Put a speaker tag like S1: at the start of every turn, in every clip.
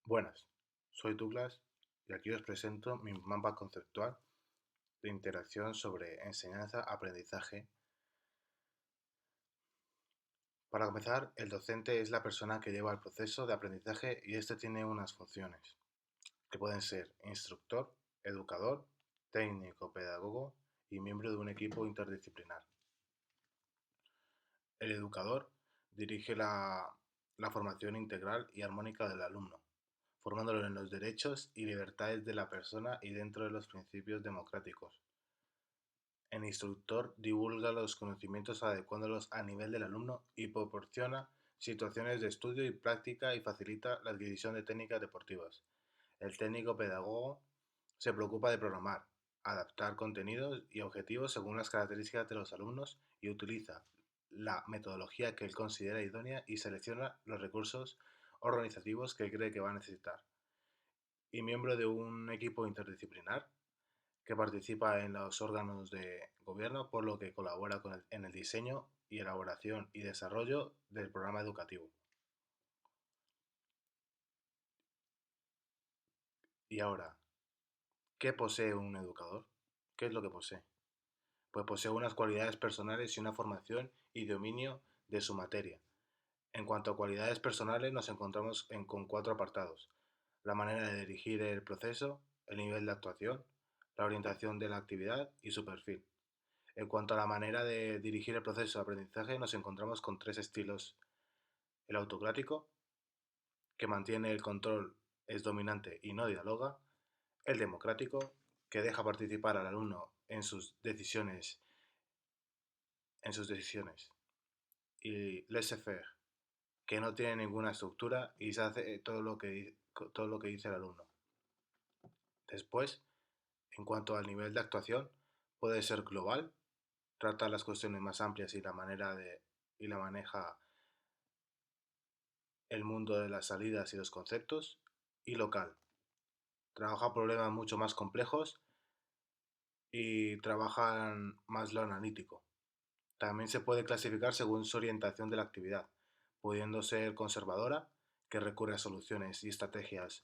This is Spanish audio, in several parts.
S1: Buenas, soy Douglas y aquí os presento mi mapa conceptual de interacción sobre enseñanza-aprendizaje. Para comenzar, el docente es la persona que lleva el proceso de aprendizaje y este tiene unas funciones, que pueden ser instructor, educador, técnico, pedagogo y miembro de un equipo interdisciplinar. El educador dirige la formación integral y armónica del alumno, formándolo en los derechos y libertades de la persona y dentro de los principios democráticos. El instructor divulga los conocimientos adecuándolos a nivel del alumno y proporciona situaciones de estudio y práctica y facilita la adquisición de técnicas deportivas. El técnico pedagogo se preocupa de programar, adaptar contenidos y objetivos según las características de los alumnos y utiliza la metodología que él considera idónea y selecciona los recursos organizativos que cree que va a necesitar. Y miembro de un equipo interdisciplinar que participa en los órganos de gobierno, por lo que colabora en el diseño y elaboración y desarrollo del programa educativo. Y ahora, ¿qué posee un educador? ¿Qué es lo que posee? Pues posee unas cualidades personales y una formación y dominio de su materia. En cuanto a cualidades personales, nos encontramos con cuatro apartados: la manera de dirigir el proceso, el nivel de actuación, la orientación de la actividad y su perfil. En cuanto a la manera de dirigir el proceso de aprendizaje, nos encontramos con tres estilos: el autocrático, que mantiene el control, es dominante y no dialoga; el democrático, que deja participar al alumno en sus decisiones; y laissez-faire, que no tiene ninguna estructura y se hace todo lo que dice el alumno. Después, en cuanto al nivel de actuación, puede ser global, trata las cuestiones más amplias y la maneja el mundo de las salidas y los conceptos; y local, trabaja problemas mucho más complejos y trabajan más lo analítico. También se puede clasificar según su orientación de la actividad, pudiendo ser conservadora, que recurre a soluciones y estrategias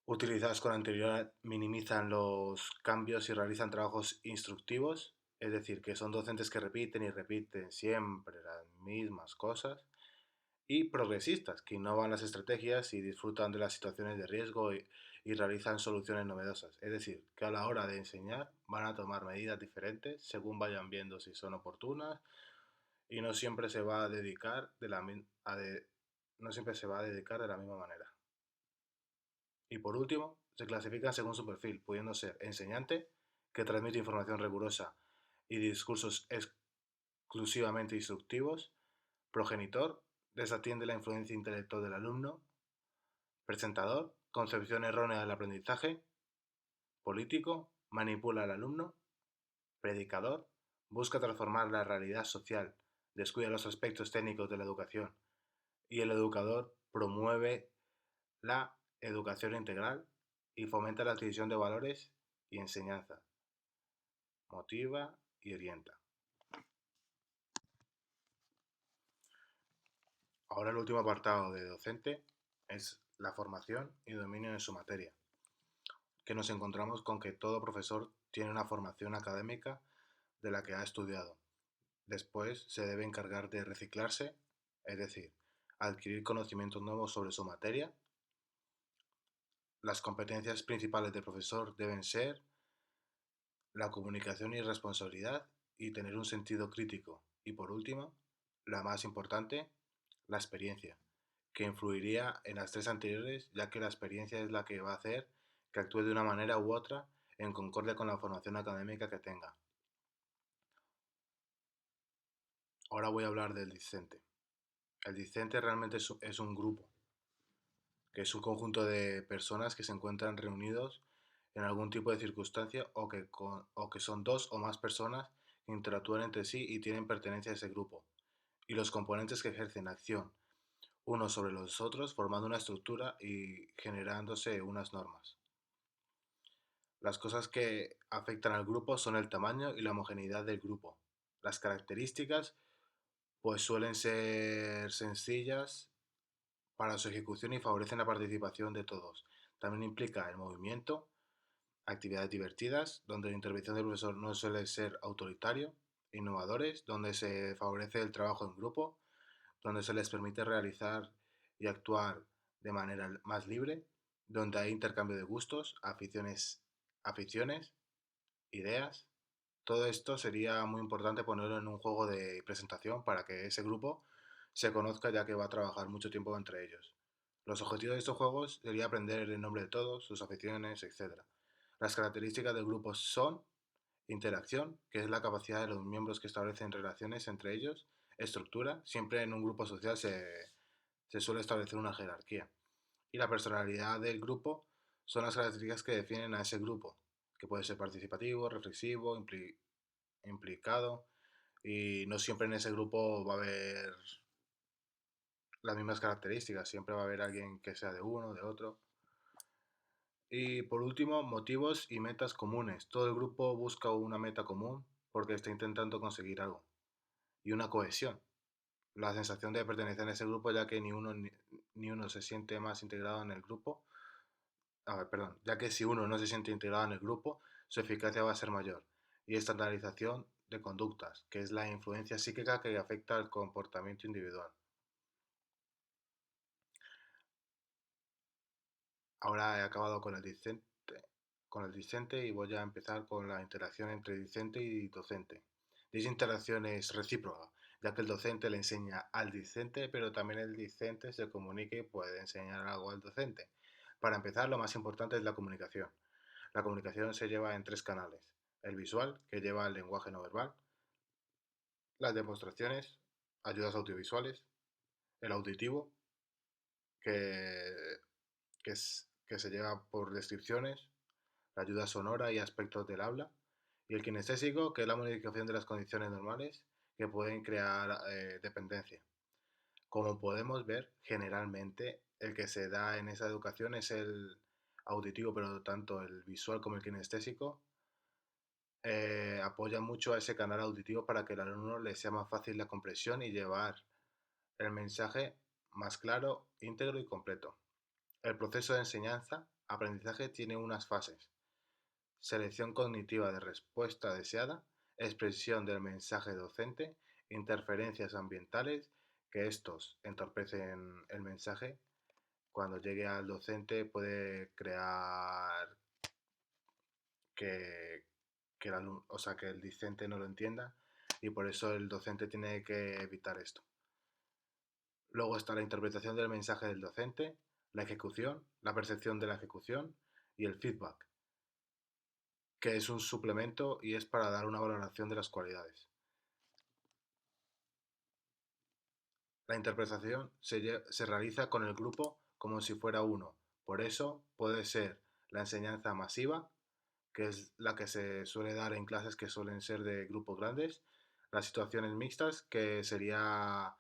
S1: utilizadas con anterioridad, minimizan los cambios y realizan trabajos instructivos, es decir, que son docentes que repiten y repiten siempre las mismas cosas; y progresistas, que innovan las estrategias y disfrutan de las situaciones de riesgo y realizan soluciones novedosas. Es decir, que a la hora de enseñar van a tomar medidas diferentes según vayan viendo si son oportunas y no siempre se va a dedicar no siempre se va a dedicar de la misma manera. Y por último, se clasifican según su perfil, pudiendo ser enseñante, que transmite información rigurosa y discursos exclusivamente instructivos; progenitor, desatiende la influencia intelectual del alumno; presentador, concepción errónea del aprendizaje; político, manipula al alumno; predicador, busca transformar la realidad social, descuida los aspectos técnicos de la educación; y el educador promueve la educación integral y fomenta la adquisición de valores y enseñanza, motiva y orienta. Ahora el último apartado de docente es la formación y dominio de su materia, que nos encontramos con que todo profesor tiene una formación académica de la que ha estudiado. Después se debe encargar de reciclarse, es decir, adquirir conocimientos nuevos sobre su materia. Las competencias principales del profesor deben ser la comunicación y responsabilidad y tener un sentido crítico. Y por último, la más importante, la experiencia, que influiría en las tres anteriores, ya que la experiencia es la que va a hacer que actúe de una manera u otra en concordia con la formación académica que tenga. Ahora voy a hablar del discente. El discente realmente es un grupo, que es un conjunto de personas que se encuentran reunidos en algún tipo de circunstancia o que son dos o más personas que interactúan entre sí y tienen pertenencia a ese grupo, y los componentes que ejercen acción unos sobre los otros formando una estructura y generándose unas normas. Las cosas que afectan al grupo son el tamaño y la homogeneidad del grupo. Las características pues suelen ser sencillas, para su ejecución y favorecen la participación de todos. También implica el movimiento, actividades divertidas, donde la intervención del profesor no suele ser autoritario, innovadores, donde se favorece el trabajo en grupo, donde se les permite realizar y actuar de manera más libre, donde hay intercambio de gustos, aficiones, ideas. Todo esto sería muy importante ponerlo en un juego de presentación para que ese grupo se conozca ya que va a trabajar mucho tiempo entre ellos. Los objetivos de estos juegos sería aprender el nombre de todos, sus aficiones, etc. Las características del grupo son interacción, que es la capacidad de los miembros que establecen relaciones entre ellos, estructura, siempre en un grupo social se suele establecer una jerarquía. Y la personalidad del grupo son las características que definen a ese grupo, que puede ser participativo, reflexivo, implicado, y no siempre en ese grupo va a haber las mismas características, siempre va a haber alguien que sea de uno, de otro. Y por último, motivos y metas comunes. Todo el grupo busca una meta común porque está intentando conseguir algo. Y una cohesión. La sensación de pertenecer a ese grupo ya que ni uno se siente más integrado en el grupo. A ver, perdón. Ya que si uno no se siente integrado en el grupo, su eficacia va a ser mayor. Y estandarización de conductas, que es la influencia psíquica que afecta al comportamiento individual. Ahora he acabado con el discente y voy a empezar con la interacción entre discente y docente. Dicha interacción es recíproca, ya que el docente le enseña al discente, pero también el discente se comunica y puede enseñar algo al docente. Para empezar, lo más importante es la comunicación. La comunicación se lleva en tres canales. El visual, que lleva al lenguaje no verbal, las demostraciones, ayudas audiovisuales, el auditivo, que, que se lleva por descripciones, la ayuda sonora y aspectos del habla, y el kinestésico, que es la modificación de las condiciones normales que pueden crear dependencia. Como podemos ver, generalmente el que se da en esa educación es el auditivo, pero tanto el visual como el kinestésico apoyan mucho a ese canal auditivo para que al alumno le sea más fácil la comprensión y llevar el mensaje más claro, íntegro y completo. El proceso de enseñanza-aprendizaje tiene unas fases: selección cognitiva de respuesta deseada, expresión del mensaje docente, interferencias ambientales, que estos entorpecen el mensaje. Cuando llegue al docente puede crear que, que el discente no lo entienda y por eso el docente tiene que evitar esto. Luego está la interpretación del mensaje del docente, la ejecución, la percepción de la ejecución y el feedback, que es un suplemento y es para dar una valoración de las cualidades. La interpretación se realiza con el grupo como si fuera uno. Por eso puede ser la enseñanza masiva, que es la que se suele dar en clases que suelen ser de grupos grandes. Las situaciones mixtas, que sería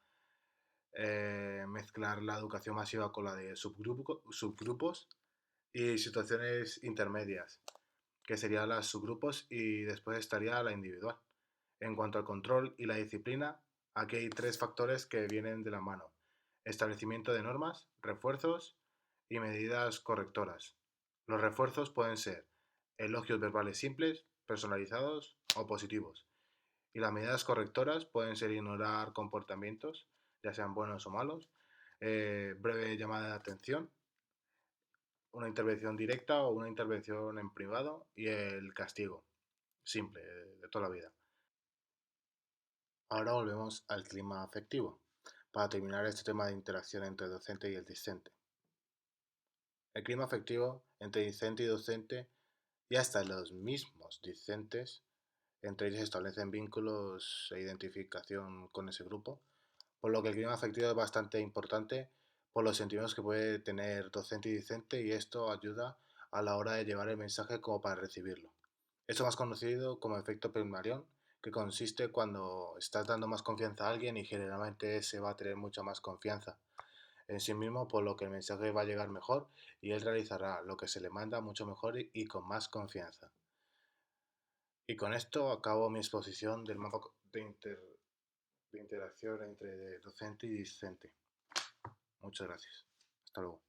S1: mezclar la educación masiva con la de subgrupos. Y situaciones intermedias, que serían las subgrupos y después estaría la individual. En cuanto al control y la disciplina, aquí hay tres factores que vienen de la mano: establecimiento de normas, refuerzos y medidas correctoras. Los refuerzos pueden ser elogios verbales simples, personalizados o positivos. Y las medidas correctoras pueden ser ignorar comportamientos, ya sean buenos o malos, breve llamada de atención, una intervención directa o una intervención en privado y el castigo, simple, de toda la vida. Ahora volvemos al clima afectivo, para terminar este tema de interacción entre el docente y el discente. El clima afectivo entre discente y docente y hasta los mismos discentes, entre ellos establecen vínculos e identificación con ese grupo, por lo que el clima afectivo es bastante importante por los sentimientos que puede tener docente y discente y esto ayuda a la hora de llevar el mensaje como para recibirlo. Esto más conocido como efecto Pygmalion, que consiste cuando estás dando más confianza a alguien y generalmente se va a tener mucha más confianza en sí mismo, por lo que el mensaje va a llegar mejor y él realizará lo que se le manda mucho mejor y con más confianza. Y con esto acabo mi exposición del mapa de interacción entre docente y discente. Muchas gracias. Hasta luego.